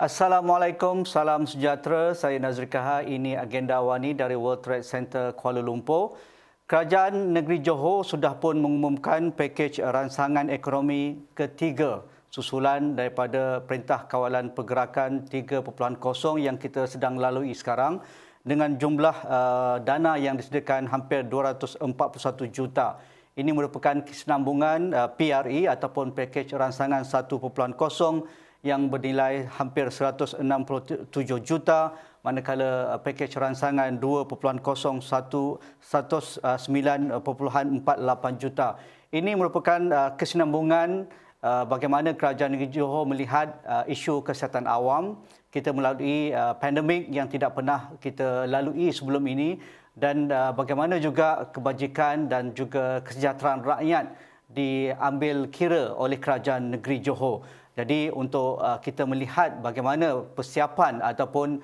Assalamualaikum, salam sejahtera. Saya Nazri Kaha. Ini agenda awani dari World Trade Center Kuala Lumpur. Kerajaan Negeri Johor sudah pun mengumumkan pakej rancangan ekonomi ketiga susulan daripada Perintah Kawalan Pergerakan 3.0 yang kita sedang lalui sekarang dengan jumlah dana yang disediakan hampir 241 juta. Ini merupakan kesinambungan PRE ataupun pakej rancangan 1.0 yang bernilai hampir 167 juta, manakala pakej rancangan 2.0 109.48 juta. Ini merupakan kesinambungan bagaimana kerajaan negeri Johor melihat isu kesihatan awam. Kita melalui pandemik yang tidak pernah kita lalui sebelum ini, dan bagaimana juga kebajikan dan juga kesejahteraan rakyat diambil kira oleh kerajaan negeri Johor. Jadi untuk kita melihat bagaimana persiapan ataupun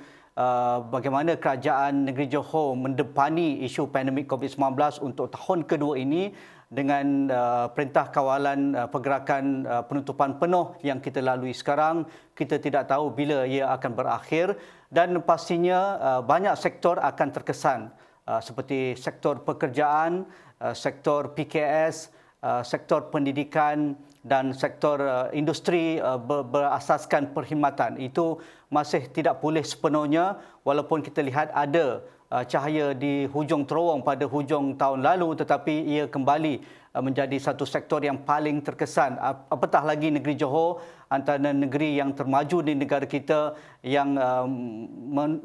bagaimana kerajaan negeri Johor mendepani isu pandemik COVID-19 untuk tahun kedua ini dengan Perintah Kawalan Pergerakan penutupan penuh yang kita lalui sekarang, kita tidak tahu bila ia akan berakhir, dan pastinya banyak sektor akan terkesan seperti sektor pekerjaan, sektor PKS, sektor pendidikan dan sektor industri berasaskan perkhidmatan. Itu masih tidak pulih sepenuhnya, walaupun kita lihat ada cahaya di hujung terowong pada hujung tahun lalu, tetapi ia kembali menjadi satu sektor yang paling terkesan. Apatah lagi negeri Johor antara negeri yang termaju di negara kita yang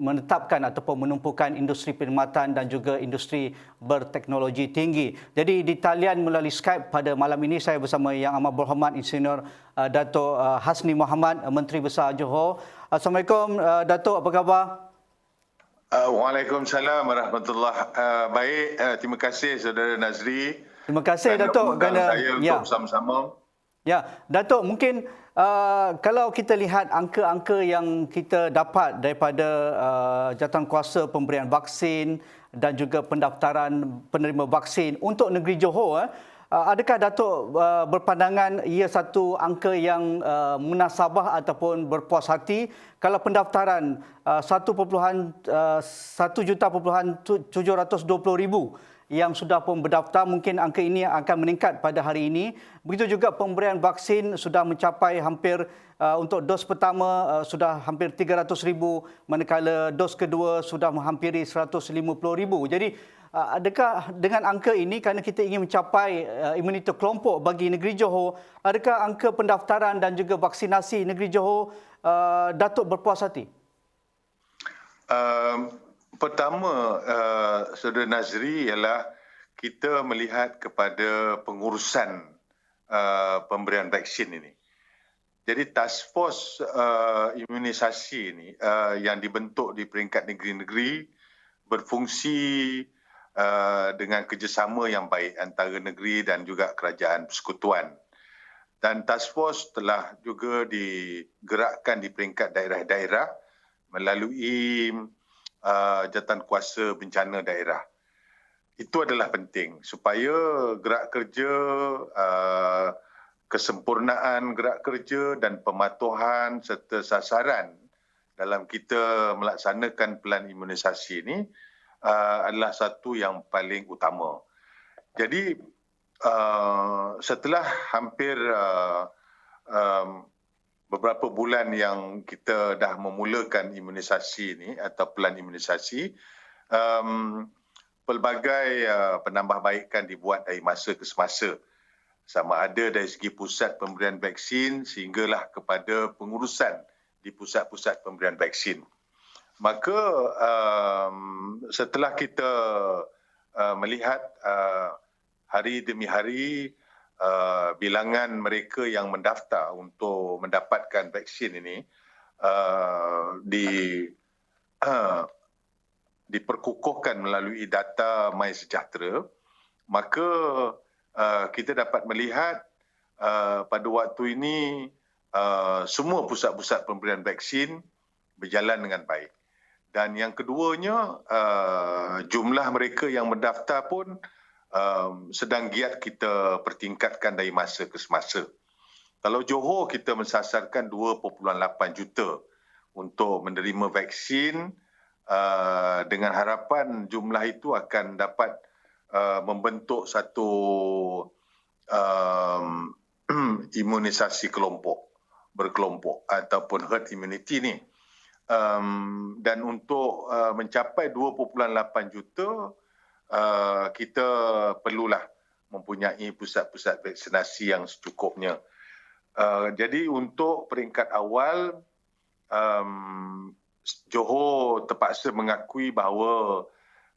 menetapkan ataupun menumpukan industri perkhidmatan dan juga industri berteknologi tinggi. Jadi di talian melalui Skype pada malam ini saya bersama Yang Amat Berhormat Insinyur Dato' Hasni Mohamad, Menteri Besar Johor. Assalamualaikum Dato', apa khabar? Waalaikumsalam warahmatullahi baik. Terima kasih Saudara Nazri. Terima kasih Dato' kerana saya untuk bersama-sama. Ya, Dato', mungkin kalau kita lihat angka-angka yang kita dapat daripada jawatankuasa pemberian vaksin dan juga pendaftaran penerima vaksin untuk negeri Johor, adakah Dato' berpandangan ia satu angka yang munasabah ataupun berpuas hati kalau pendaftaran 1.720.000 yang sudah pun berdaftar, mungkin angka ini akan meningkat pada hari ini. Begitu juga pemberian vaksin sudah mencapai hampir untuk dos pertama sudah hampir 300,000, manakala dos kedua sudah menghampiri 150,000. Jadi adakah dengan angka ini, kerana kita ingin mencapai imuniti kelompok bagi negeri Johor, adakah angka pendaftaran dan juga vaksinasi negeri Johor Datuk berpuas hati? Pertama, Saudara Nazri, ialah kita melihat kepada pengurusan pemberian vaksin ini. Jadi task force imunisasi ini yang dibentuk di peringkat negeri-negeri berfungsi dengan kerjasama yang baik antara negeri dan juga kerajaan persekutuan. Dan task force telah juga digerakkan di peringkat daerah-daerah melalui jawatankuasa bencana daerah. Itu adalah penting supaya gerak kerja, kesempurnaan gerak kerja dan pematuhan serta sasaran dalam kita melaksanakan pelan imunisasi ini adalah satu yang paling utama. Jadi setelah hampir beberapa bulan yang kita dah memulakan imunisasi ini atau pelan imunisasi, pelbagai penambahbaikan dibuat dari masa ke semasa. Sama ada dari segi pusat pemberian vaksin sehinggalah kepada pengurusan di pusat-pusat pemberian vaksin. Maka setelah kita melihat hari demi hari bilangan mereka yang mendaftar untuk mendapatkan vaksin ini diperkukuhkan melalui data MySejahtera, maka kita dapat melihat pada waktu ini semua pusat-pusat pemberian vaksin berjalan dengan baik. Dan yang keduanya, jumlah mereka yang mendaftar pun sedang giat kita pertingkatkan dari masa ke semasa. Kalau Johor kita mensasarkan 2.8 juta untuk menerima vaksin dengan harapan jumlah itu akan dapat membentuk satu imunisasi berkelompok ataupun herd immunity ni. Dan untuk mencapai 2.8 juta, kita perlulah mempunyai pusat-pusat vaksinasi yang secukupnya. Jadi untuk peringkat awal, Johor terpaksa mengakui bahawa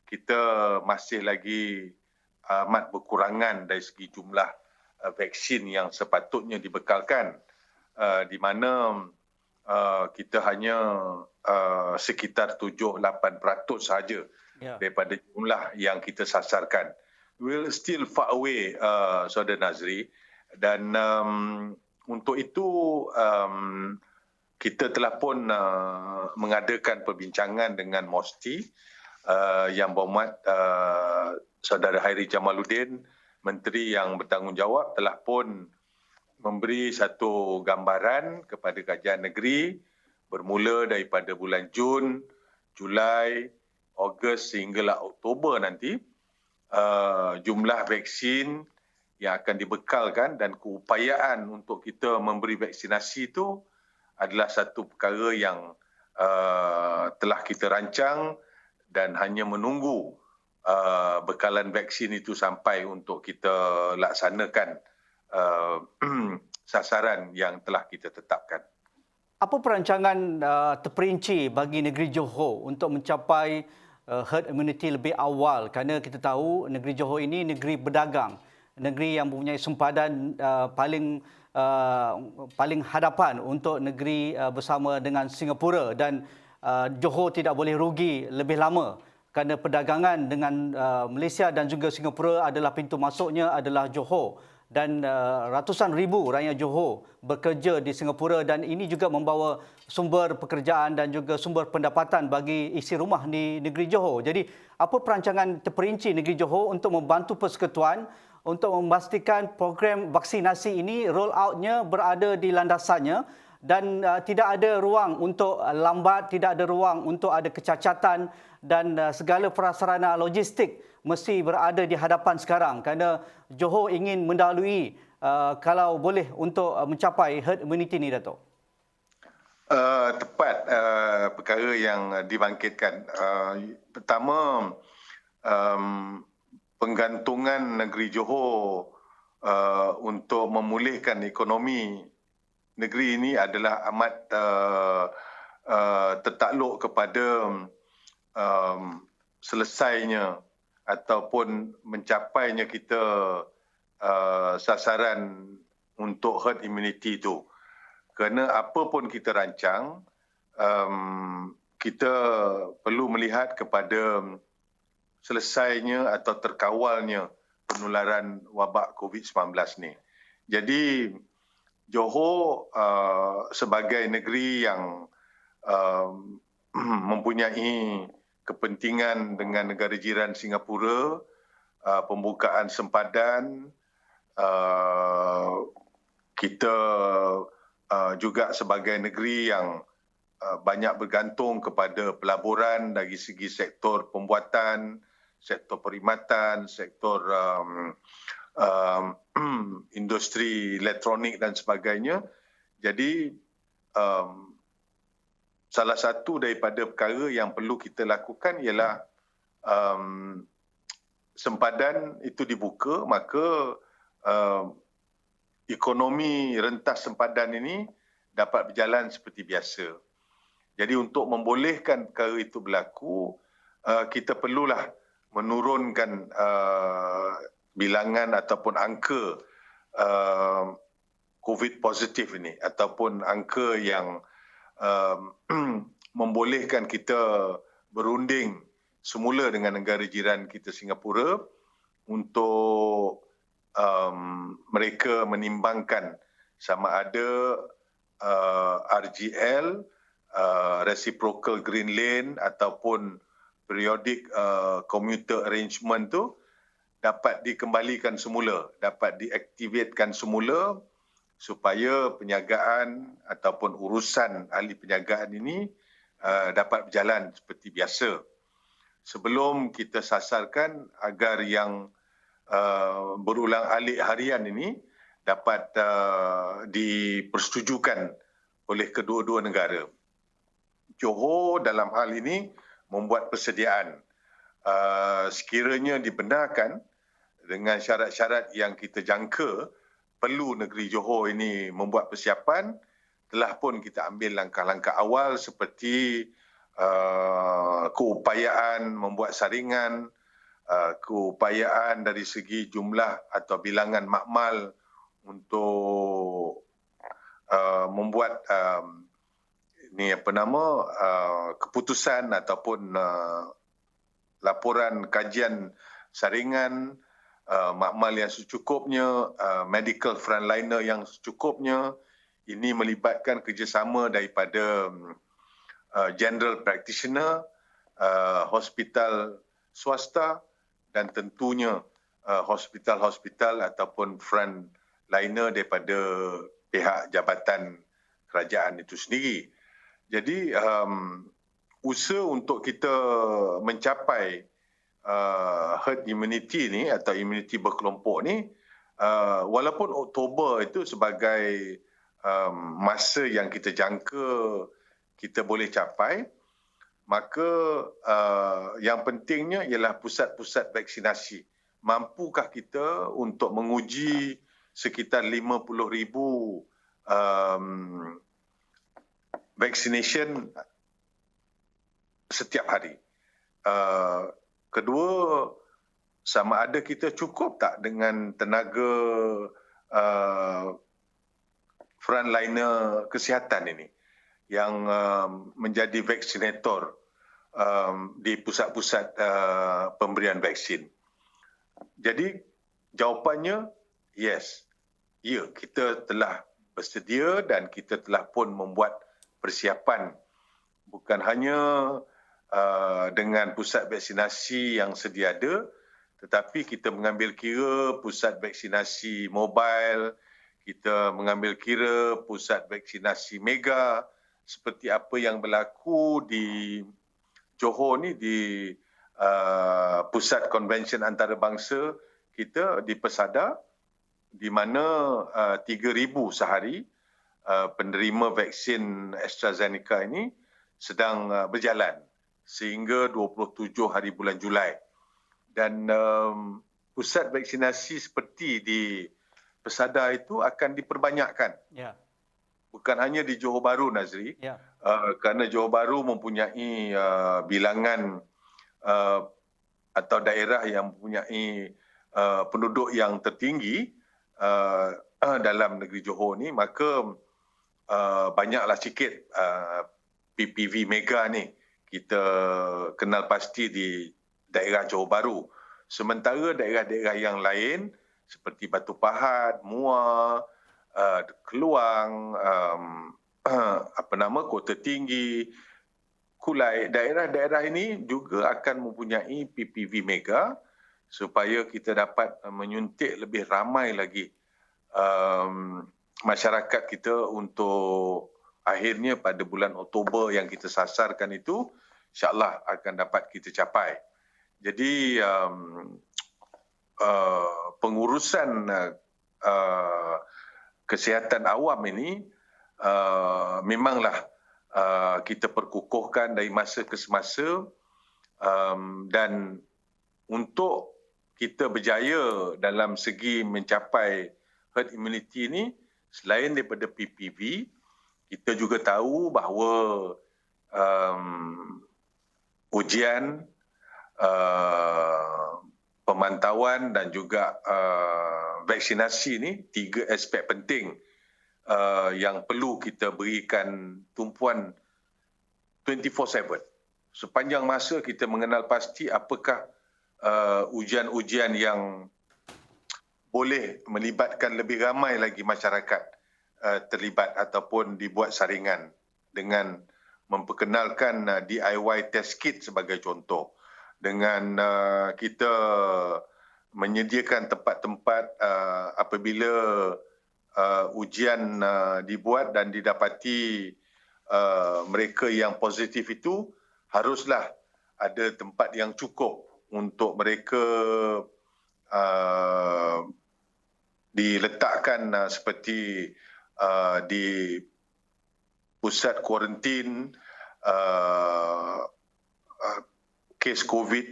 kita masih lagi amat berkurangan dari segi jumlah vaksin yang sepatutnya dibekalkan, di mana kita hanya sekitar 7-8% sahaja daripada jumlah yang kita sasarkan. We're still far away, Saudara Nazri, dan untuk itu kita telah pun mengadakan perbincangan dengan MOSTI yang berhormat Saudara Hairi Jamaluddin, Menteri yang bertanggungjawab, telah pun memberi satu gambaran kepada Kerajaan Negeri bermula daripada bulan Jun, Julai, Ogos sehinggalah Oktober nanti, jumlah vaksin yang akan dibekalkan dan keupayaan untuk kita memberi vaksinasi itu adalah satu perkara yang telah kita rancang dan hanya menunggu bekalan vaksin itu sampai untuk kita laksanakan sasaran yang telah kita tetapkan. Apa perancangan terperinci bagi negeri Johor untuk mencapai herd immunity lebih awal? Kerana kita tahu negeri Johor ini negeri berdagang, negeri yang mempunyai sempadan paling hadapan untuk negeri bersama dengan Singapura, dan Johor tidak boleh rugi lebih lama kerana perdagangan dengan Malaysia dan juga Singapura adalah pintu masuknya adalah Johor, dan ratusan ribu rakyat Johor bekerja di Singapura, dan ini juga membawa sumber pekerjaan dan juga sumber pendapatan bagi isi rumah di negeri Johor. Jadi apa perancangan terperinci negeri Johor untuk membantu persekutuan untuk memastikan program vaksinasi ini roll out-nya berada di landasannya dan tidak ada ruang untuk lambat, tidak ada ruang untuk ada kecacatan, dan segala prasarana logistik mesti berada di hadapan sekarang kerana Johor ingin mendahului kalau boleh untuk mencapai herd immunity ni, Dato'. Tepat perkara yang dibangkitkan. Pertama, penggantungan negeri Johor untuk memulihkan ekonomi negeri ini adalah amat tertakluk kepada selesainya ataupun mencapainya kita sasaran untuk herd immunity itu. Kerana apa pun kita rancang, kita perlu melihat kepada selesainya atau terkawalnya penularan wabak COVID-19 ni. Jadi Johor sebagai negeri yang mempunyai kepentingan dengan negara jiran Singapura, pembukaan sempadan, kita juga sebagai negeri yang banyak bergantung kepada pelaburan dari segi sektor pembuatan, sektor perkhidmatan, sektor industri elektronik dan sebagainya. Jadi salah satu daripada perkara yang perlu kita lakukan ialah sempadan itu dibuka, maka ekonomi rentas sempadan ini dapat berjalan seperti biasa. Jadi untuk membolehkan perkara itu berlaku, kita perlulah menurunkan bilangan ataupun angka COVID positif ini, ataupun angka yang membolehkan kita berunding semula dengan negara jiran kita Singapura untuk mereka menimbangkan sama ada RGL, reciprocal green lane ataupun periodic commuter arrangement tu dapat dikembalikan semula, dapat diaktifkan semula supaya penjagaan ataupun urusan ahli penjagaan ini dapat berjalan seperti biasa. Sebelum kita sasarkan agar yang berulang-alik harian ini dapat dipersetujukan oleh kedua-dua negara. Johor dalam hal ini membuat persediaan. Sekiranya dibenarkan dengan syarat-syarat yang kita jangka, perlu negeri Johor ini membuat persiapan, telah pun kita ambil langkah-langkah awal seperti keupayaan membuat saringan, keupayaan dari segi jumlah atau bilangan makmal untuk membuat keputusan ataupun laporan kajian saringan, makmal yang secukupnya, medical frontliner yang secukupnya. Ini melibatkan kerjasama daripada general practitioner, hospital swasta dan tentunya hospital-hospital ataupun frontliner daripada pihak jabatan kerajaan itu sendiri. Jadi usaha untuk kita mencapai herd immunity ni atau immunity berkelompok ni, walaupun Oktober itu sebagai masa yang kita jangka kita boleh capai, maka yang pentingnya ialah pusat-pusat vaksinasi. Mampukah kita untuk menguji sekitar 50,000 vaccination setiap hari? Kedua, sama ada kita cukup tak dengan tenaga frontliner kesihatan ini yang menjadi vaksinator di pusat-pusat pemberian vaksin. Jadi jawapannya yes. Ya, kita telah bersedia dan kita telah pun membuat persiapan, bukan hanya dengan pusat vaksinasi yang sedia ada, tetapi kita mengambil kira pusat vaksinasi mobile, kita mengambil kira pusat vaksinasi mega, seperti apa yang berlaku di Johor ni, di pusat konvensyen antarabangsa kita di Persada, di mana 3,000 sehari penerima vaksin AstraZeneca ini sedang berjalan sehingga 27 hari bulan Julai. Dan pusat vaksinasi seperti di Persada itu akan diperbanyakkan. Ya. Bukan hanya di Johor Bahru, Nazri. Ya. Kerana Johor Bahru mempunyai bilangan atau daerah yang mempunyai penduduk yang tertinggi dalam negeri Johor ni, maka banyaklah sikit PPV mega ni kita kenal pasti di daerah Johor Bahru. Sementara daerah-daerah yang lain seperti Batu Pahat, Muar, Keluang, Kota Tinggi, Kulai, daerah-daerah ini juga akan mempunyai PPV mega supaya kita dapat menyuntik lebih ramai lagi masyarakat kita untuk akhirnya pada bulan Oktober yang kita sasarkan itu, insya-Allah akan dapat kita capai. Jadi pengurusan kesihatan awam ini memanglah kita perkukuhkan dari masa ke semasa, dan untuk kita berjaya dalam segi mencapai herd immunity ini, selain daripada PPV, kita juga tahu bahawa ujian, pemantauan dan juga vaksinasi ini 3 aspek penting yang perlu kita berikan tumpuan 24/7. Sepanjang masa kita mengenal pasti apakah ujian-ujian yang boleh melibatkan lebih ramai lagi masyarakat terlibat ataupun dibuat saringan dengan memperkenalkan DIY test kit sebagai contoh, dengan kita menyediakan tempat-tempat apabila ujian dibuat dan didapati mereka yang positif itu, haruslah ada tempat yang cukup untuk mereka diletakkan seperti di pusat kuarantin kes COVID,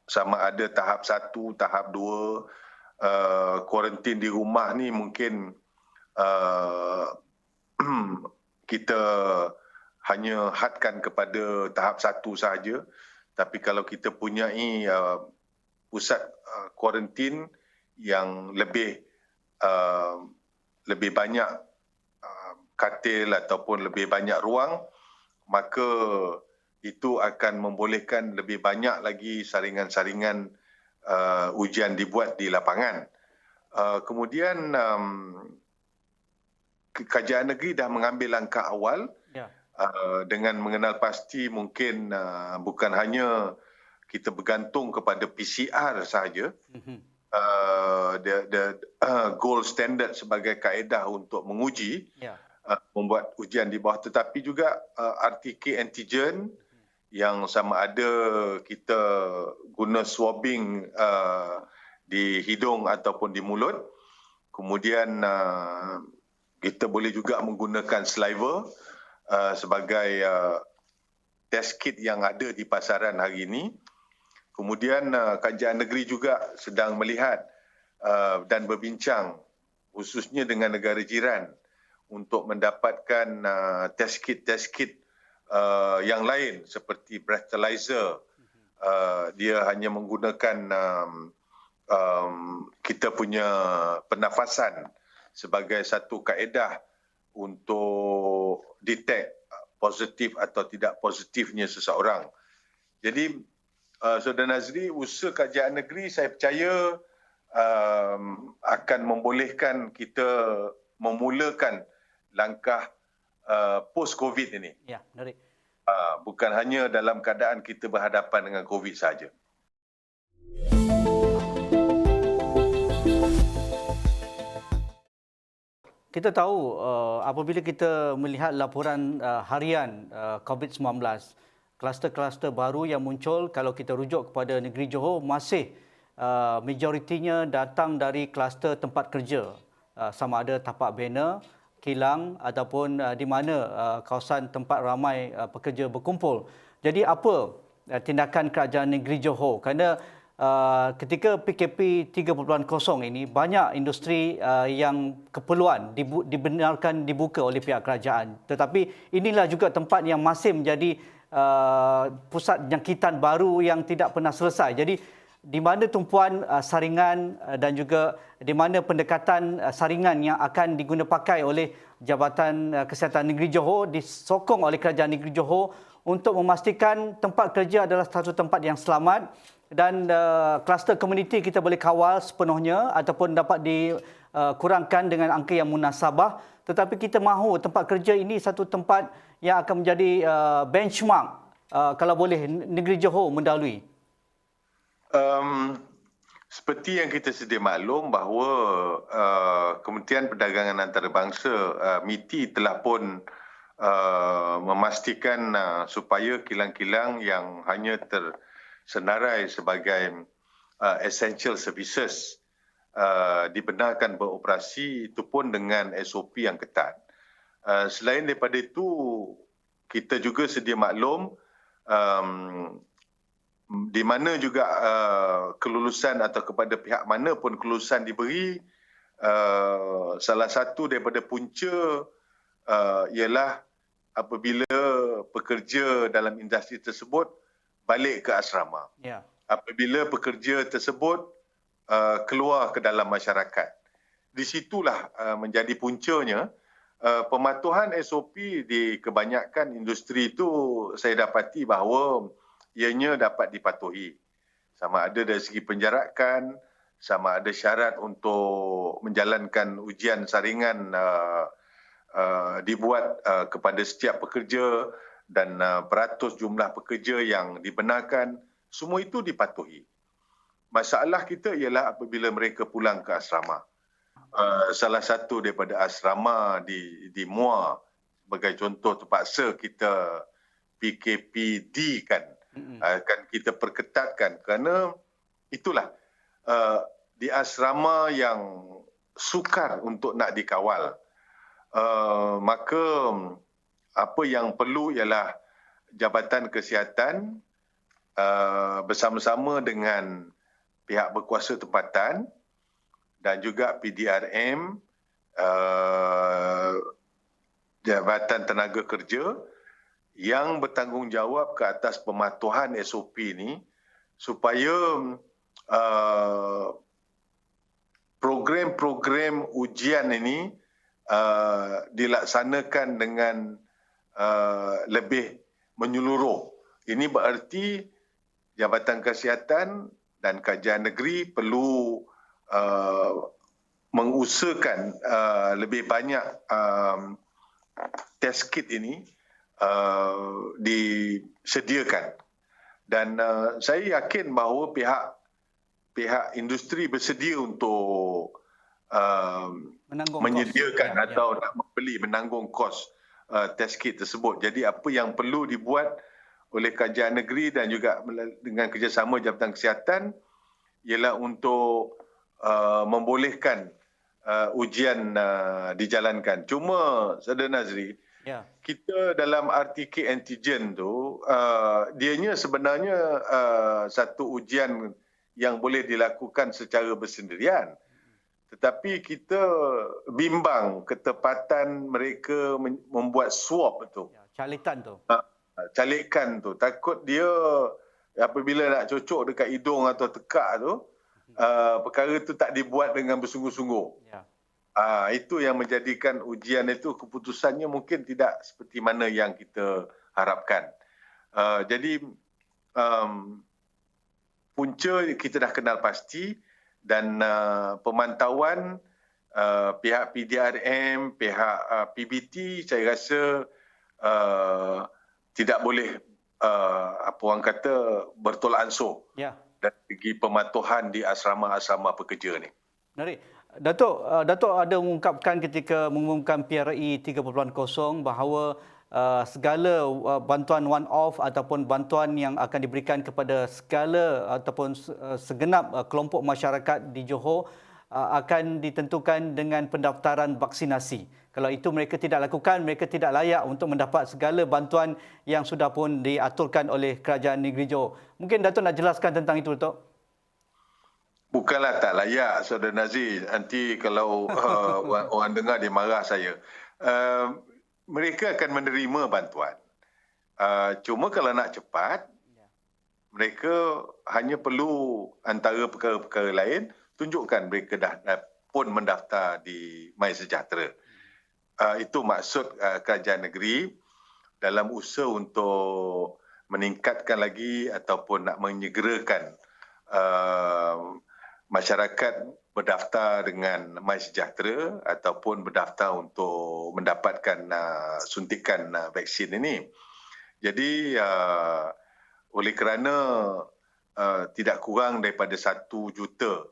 sama ada tahap 1, tahap 2, kuarantin di rumah ni mungkin kita hanya hadkan kepada tahap 1 sahaja. Tapi kalau kita punyai pusat kuarantin yang lebih banyak katil ataupun lebih banyak ruang, maka itu akan membolehkan lebih banyak lagi saringan-saringan ujian dibuat di lapangan. Kemudian Kerajaan Negeri dah mengambil langkah awal dengan mengenal pasti mungkin bukan hanya kita bergantung kepada PCR sahaja, the gold standard sebagai kaedah untuk menguji, membuat ujian di bawah, tetapi juga RTK antigen yang sama ada kita guna swabbing di hidung ataupun di mulut. Kemudian kita boleh juga menggunakan saliva sebagai test kit yang ada di pasaran hari ini. Kemudian Kerajaan Negeri juga sedang melihat dan berbincang khususnya dengan negara jiran untuk mendapatkan test kit yang lain seperti breathalyzer. Dia hanya menggunakan kita punya pernafasan sebagai satu kaedah untuk detect positif atau tidak positifnya seseorang. Jadi Saudara Nazri, usaha Kerajaan Negeri saya percaya akan membolehkan kita memulakan langkah post-COVID ini. Ya, menarik. Bukan hanya dalam keadaan kita berhadapan dengan COVID saja. Kita tahu apabila kita melihat laporan harian COVID-19, kluster-kluster baru yang muncul, kalau kita rujuk kepada negeri Johor, masih majoritinya datang dari kluster tempat kerja, sama ada tapak bena, kilang ataupun di mana kawasan tempat ramai pekerja berkumpul. Jadi apa tindakan kerajaan negeri Johor? Kerana ketika PKP 3.0 ini, banyak industri yang keperluan dibenarkan dibuka oleh pihak kerajaan. Tetapi inilah juga tempat yang masih menjadi pusat jangkitan baru yang tidak pernah selesai. Jadi di mana tumpuan saringan dan juga di mana pendekatan saringan yang akan diguna pakai oleh Jabatan Kesihatan Negeri Johor, disokong oleh Kerajaan Negeri Johor untuk memastikan tempat kerja adalah satu tempat yang selamat dan kluster komuniti kita boleh kawal sepenuhnya ataupun dapat dikurangkan dengan angka yang munasabah. Tetapi kita mahu tempat kerja ini satu tempat yang akan menjadi benchmark kalau boleh negeri Johor mendalui. Seperti yang kita sedia maklum bahawa Kementerian Perdagangan Antarabangsa MITI telah pun memastikan supaya kilang-kilang yang hanya tersenarai sebagai essential services dibenarkan beroperasi, itu pun dengan SOP yang ketat. Selain daripada itu, kita juga sedia maklum di mana juga kelulusan atau kepada pihak mana pun kelulusan diberi, salah satu daripada punca ialah apabila pekerja dalam industri tersebut balik ke asrama. Apabila pekerja tersebut keluar ke dalam masyarakat. Di situlah menjadi puncanya pematuhan SOP di kebanyakan industri itu saya dapati bahawa ianya dapat dipatuhi. Sama ada dari segi penjarakan, sama ada syarat untuk menjalankan ujian saringan dibuat kepada setiap pekerja dan peratus jumlah pekerja yang dibenarkan, semua itu dipatuhi. Masalah kita ialah apabila mereka pulang ke asrama. salah satu daripada asrama di Muar sebagai contoh terpaksa kita PKPD kan, akan kita perketatkan kerana itulah di asrama yang sukar untuk nak dikawal. Maka apa yang perlu ialah Jabatan Kesihatan bersama-sama dengan pihak berkuasa tempatan dan juga PDRM, Jabatan Tenaga Kerja yang bertanggungjawab ke atas pematuhan SOP ini supaya program-program ujian ini dilaksanakan dengan lebih menyeluruh. Ini bererti Jabatan Kesihatan dan Kajian Negeri perlu mengusahakan lebih banyak test kit ini disediakan. Dan saya yakin bahawa pihak industri bersedia untuk menyediakan atau nak membeli, menanggung kos test kit tersebut. Jadi apa yang perlu dibuat oleh Kajian Negeri dan juga dengan kerjasama Jabatan Kesihatan ialah untuk membolehkan ujian dijalankan. Cuma Saudara Nazri, kita dalam RTK antigen tu, dianya sebenarnya satu ujian yang boleh dilakukan secara bersendirian. Tetapi kita bimbang ketepatan mereka membuat swab tu. Calitan tu. Calikan tu. Takut dia apabila nak cocok dekat hidung atau tekak tu, perkara tu tak dibuat dengan bersungguh-sungguh. Itu yang menjadikan ujian itu keputusannya mungkin tidak seperti mana yang kita harapkan. Jadi punca kita dah kenal pasti dan pemantauan pihak PDRM, pihak PBT saya rasa tidak boleh apa orang kata bertolak ansur dari segi pematuhan di asrama-asrama pekerja ni. Menarik. Datuk ada mengungkapkan ketika mengumumkan PRI 3.0 bahawa segala bantuan one-off ataupun bantuan yang akan diberikan kepada segala ataupun segenap kelompok masyarakat di Johor akan ditentukan dengan pendaftaran vaksinasi. Kalau itu mereka tidak lakukan, mereka tidak layak untuk mendapat segala bantuan yang sudah pun diaturkan oleh Kerajaan Negeri Johor. Mungkin Datuk nak jelaskan tentang itu, Datuk? Bukanlah tak layak, Saudara Nazir. Nanti kalau orang dengar dia marah saya. Mereka akan menerima bantuan. Cuma kalau nak cepat, mereka hanya perlu antara perkara-perkara lain, tunjukkan mereka dah pun mendaftar di MySejahtera. Itu maksud Kerajaan Negeri dalam usaha untuk meningkatkan lagi ataupun nak menyegerakan masyarakat berdaftar dengan MySejahtera ataupun berdaftar untuk mendapatkan suntikan vaksin ini. Jadi oleh kerana tidak kurang daripada 1 juta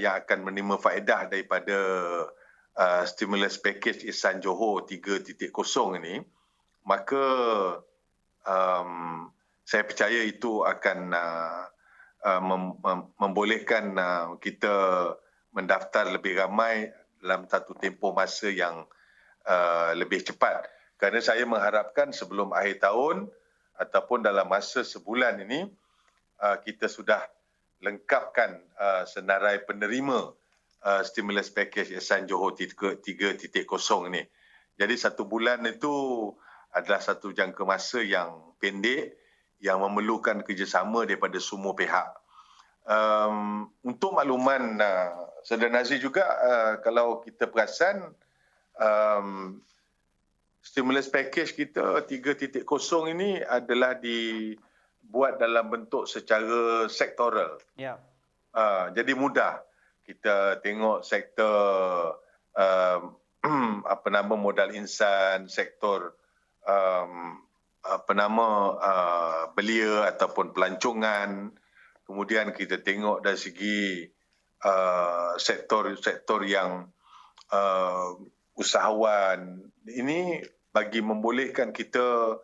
yang akan menerima faedah daripada stimulus package Ihsan Johor 3.0 ini, maka saya percaya itu akan membolehkan kita mendaftar lebih ramai dalam satu tempoh masa yang lebih cepat. Kerana saya mengharapkan sebelum akhir tahun ataupun dalam masa sebulan ini kita sudah lengkapkan senarai penerima stimulus package Ihsan Johor 3.0 ini. Jadi 1 bulan itu adalah satu jangka masa yang pendek yang memerlukan kerjasama daripada semua pihak. Untuk makluman Saudara Nazir juga, kalau kita perasan stimulus package kita 3.0 ini adalah dibuat dalam bentuk secara sektoral. Jadi mudah. Kita tengok sektor modal insan, sektor belia ataupun pelancongan. Kemudian kita tengok dari segi sektor yang usahawan. Ini bagi membolehkan kita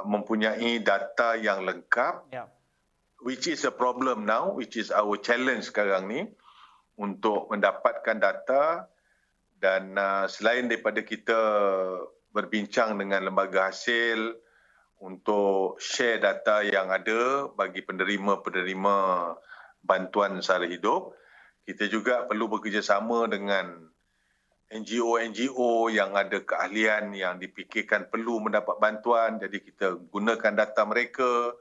mempunyai data yang lengkap, which is a problem now, which is our challenge sekarang ni untuk mendapatkan data. Dan selain daripada kita berbincang dengan lembaga hasil untuk share data yang ada bagi penerima-penerima bantuan sara hidup, kita juga perlu bekerjasama dengan NGO-NGO yang ada keahlian yang dipikirkan perlu mendapat bantuan. Jadi kita gunakan data mereka,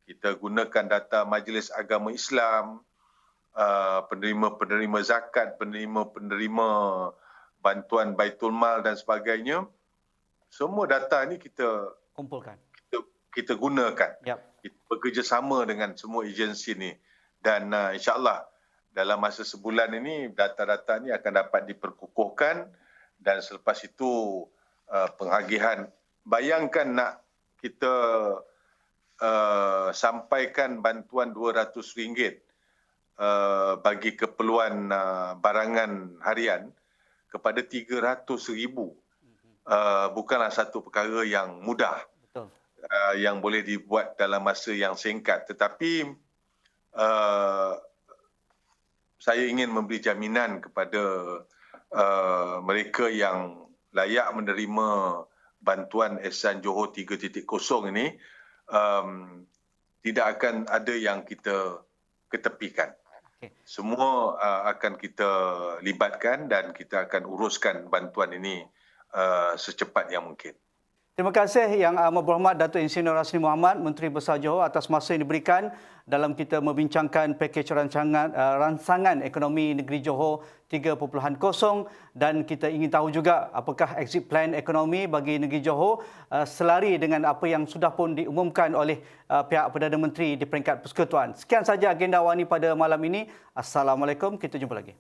kita gunakan data Majlis Agama Islam, penerima-penerima zakat, penerima-penerima bantuan Baitul Mal dan sebagainya. Semua data ni kita kumpulkan. Kita gunakan. Kita bekerjasama dengan semua agensi ni. Dan insya-Allah dalam masa sebulan ini data-data ni akan dapat diperkukuhkan, dan selepas itu pengagihan. Bayangkan nak kita sampaikan bantuan RM200 bagi keperluan barangan harian kepada 300,000. Bukanlah satu perkara yang mudah. Betul. Yang boleh dibuat dalam masa yang singkat. Tetapi saya ingin memberi jaminan kepada mereka yang layak menerima bantuan Ehsan Johor 3.0 ini, tidak akan ada yang kita ketepikan. Semua akan kita libatkan dan kita akan uruskan bantuan ini secepat yang mungkin. Terima kasih Yang Amat Berhormat Datuk Insinyur Rasmi Muhammad, Menteri Besar Johor, atas masa yang diberikan dalam kita membincangkan pakej rancangan ekonomi negeri Johor 3.0, dan kita ingin tahu juga apakah exit plan ekonomi bagi negeri Johor selari dengan apa yang sudah pun diumumkan oleh pihak Perdana Menteri di peringkat persekutuan. Sekian saja agenda Wani pada malam ini. Assalamualaikum, kita jumpa lagi.